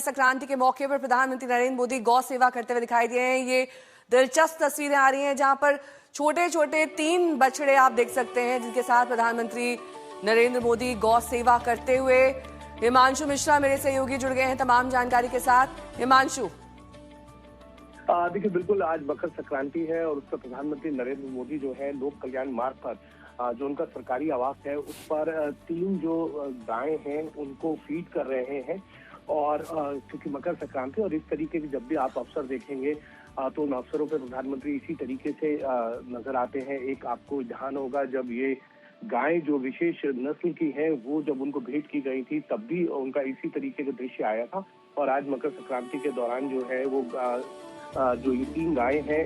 संक्रांति के मौके पर प्रधानमंत्री नरेंद्र मोदी गौ सेवा करते हुए दिखाई दिए हैं। ये दिलचस्प तस्वीरें आ रही हैं जहां पर छोटे छोटे 3 बछड़े आप देख सकते हैं जिनके साथ प्रधानमंत्री नरेंद्र मोदी गौ सेवा करते हुए। हिमांशु मिश्रा मेरे सहयोगी जुड़ गए हैं तमाम जानकारी के साथ। हिमांशु, देखिए, बिल्कुल आज मकर संक्रांति है और उस पर प्रधानमंत्री नरेंद्र मोदी जो है लोक कल्याण मार्ग पर जो उनका सरकारी आवास है उस पर 3 जो गायें हैं उनको फीड कर रहे हैं। और क्योंकि मकर संक्रांति और इस तरीके के जब भी आप अवसर देखेंगे तो उन अवसरों पर प्रधानमंत्री इसी तरीके से नजर आते हैं। एक आपको ध्यान होगा जब ये गायें जो विशेष नस्ल की हैं वो जब उनको भेंट की गई थी तब भी उनका इसी तरीके का दृश्य आया था। और आज मकर संक्रांति के दौरान जो है वो जो ये 3 गायें हैं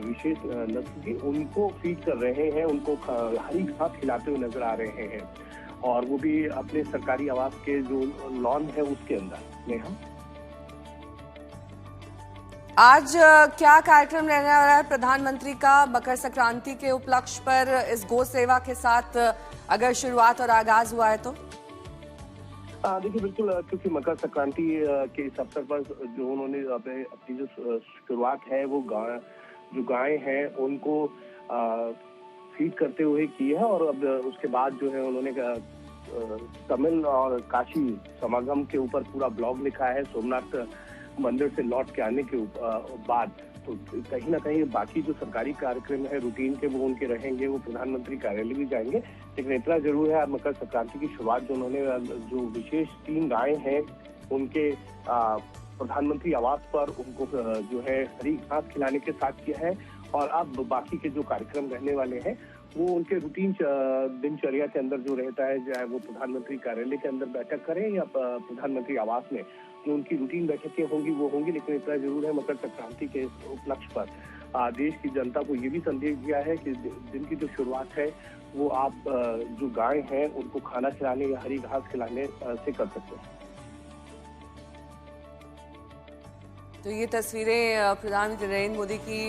विशेष नस्ल की उनको फीड कर रहे हैं, उनको हरी घास खिलाते हुए नजर आ रहे हैं और वो भी अपने सरकारी आवास के जो लॉन है उसके अंदर में। हम आज क्या कार्यक्रम रहने वाला है प्रधानमंत्री का मकर संक्रांति के उपलक्ष्य पर इस गौ सेवा के साथ, अगर शुरुआत और आगाज हुआ है तो? देखिए, बिल्कुल क्योंकि मकर संक्रांति के इस अवसर पर जो उन्होंने अपनी जो शुरुआत है वो जो गायें हैं उनको फीड करते हुए की है। और अब उसके बाद जो है उन्होंने तमिल और काशी समागम के ऊपर पूरा ब्लॉग लिखा है सोमनाथ मंदिर से लौट के आने के बाद। तो कहीं ना कहीं बाकी जो सरकारी कार्यक्रम है रूटीन के वो उनके रहेंगे, वो प्रधानमंत्री कार्यालय भी जाएंगे। लेकिन इतना जरूर है मकर संक्रांति की शुरुआत जो उन्होंने जो विशेष 3 गायें हैं उनके प्रधानमंत्री आवास पर उनको जो है हरी घास खिलाने के साथ किया है। और अब बाकी के जो कार्यक्रम रहने वाले हैं वो उनके रूटीन दिनचर्या के अंदर जो रहता है, चाहे वो प्रधानमंत्री कार्यालय के अंदर बैठक करें या प्रधानमंत्री आवास में जो उनकी रूटीन बैठकें होंगी वो होंगी। लेकिन इतना जरूर है मकर संक्रांति के उपलक्ष्य पर देश की जनता को ये भी संदेश दिया है कि दिन की जो शुरुआत है वो आप जो गायें हैं उनको खाना खिलाने या हरी घास खिलाने से कर सकते हैं। तो ये तस्वीरें प्रधानमंत्री नरेंद्र मोदी की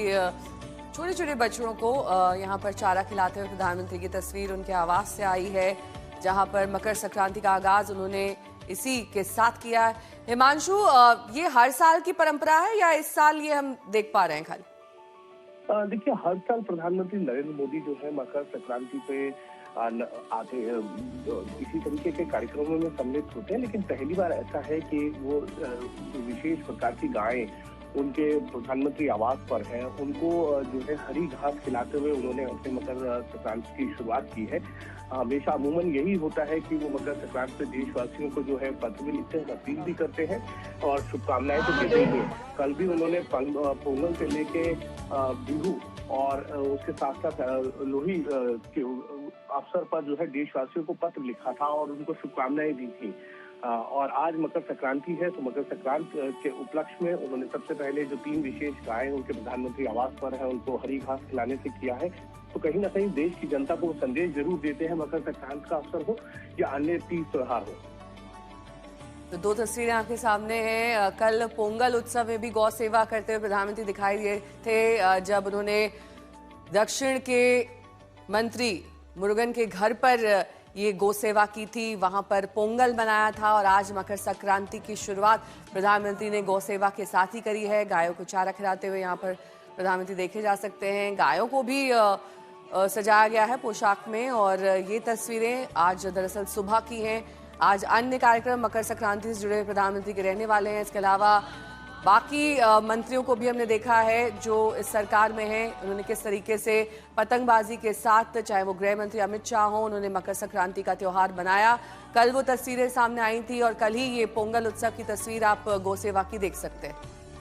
छोटे छोटे बच्चों को यहाँ पर चारा खिलाते हुए प्रधानमंत्री की तस्वीर उनके आवास से आई है जहाँ पर मकर संक्रांति का आगाज उन्होंने इसी के साथ किया है। हिमांशु, ये हर साल की परंपरा है या इस साल ये हम देख पा रहे हैं खाली? देखिए, हर साल प्रधानमंत्री नरेंद्र मोदी जो है मकर संक्रांति पे आते इसी तरीके के कार्यक्रमों में सम्मिलित होते हैं। लेकिन पहली बार ऐसा है कि वो विशेष प्रकार की गायें उनके प्रधानमंत्री आवास पर हैं, उनको जो है हरी घास खिलाते हुए उन्होंने अपने मकर संक्रांति की शुरुआत की है। हमेशा अमूमन यही होता है कि वो मकर संक्रांति पे देशवासियों को जो है पत्र भी लिखते हैं, अपील भी करते हैं और शुभकामनाएं तो देते ही हैं। कल भी उन्होंने पोंगल से लेके बिहू और उसके साथ साथ लोहड़ी के अवसर पर जो है देशवासियों को पत्र लिखा था और उनको शुभकामनाएं दी थी। और आज मकर संक्रांति है तो मकर संक्रांति के उपलक्ष्य में उन्होंने सबसे पहले जो 3 विशेष गायें उनके प्रधानमंत्री आवास पर है उनको हरी घास खिलाने से किया है। तो कहीं ना कहीं देश की जनता को संदेश जरूर देते हैं, मकर संक्रांति का अवसर हो या अन्य तीज त्योहार हो। तो 2 तस्वीरें आपके सामने हैं। कल पोंगल उत्सव में भी गौ सेवा करते हुए प्रधानमंत्री दिखाई दिए थे जब उन्होंने दक्षिण के मंत्री मुरुगन के घर पर ये गौ सेवा की थी, वहां पर पोंगल मनाया था। और आज मकर संक्रांति की शुरुआत प्रधानमंत्री ने गौ सेवा के साथ ही करी है। गायों को चारा खिलाते हुए यहाँ पर प्रधानमंत्री देखे जा सकते हैं। गायों को भी सजाया गया है पोशाक में। और ये तस्वीरें आज दरअसल सुबह की हैं। आज अन्य कार्यक्रम मकर संक्रांति से जुड़े प्रधानमंत्री के रहने वाले हैं। इसके अलावा बाकी मंत्रियों को भी हमने देखा है जो इस सरकार में हैं, उन्होंने किस तरीके से पतंगबाजी के साथ, चाहे वो गृह मंत्री अमित शाह हो, उन्होंने मकर संक्रांति का त्योहार बनाया। कल वो तस्वीरें सामने आई थी और कल ही ये पोंगल उत्सव की तस्वीर आप गौ सेवा की देख सकते हैं।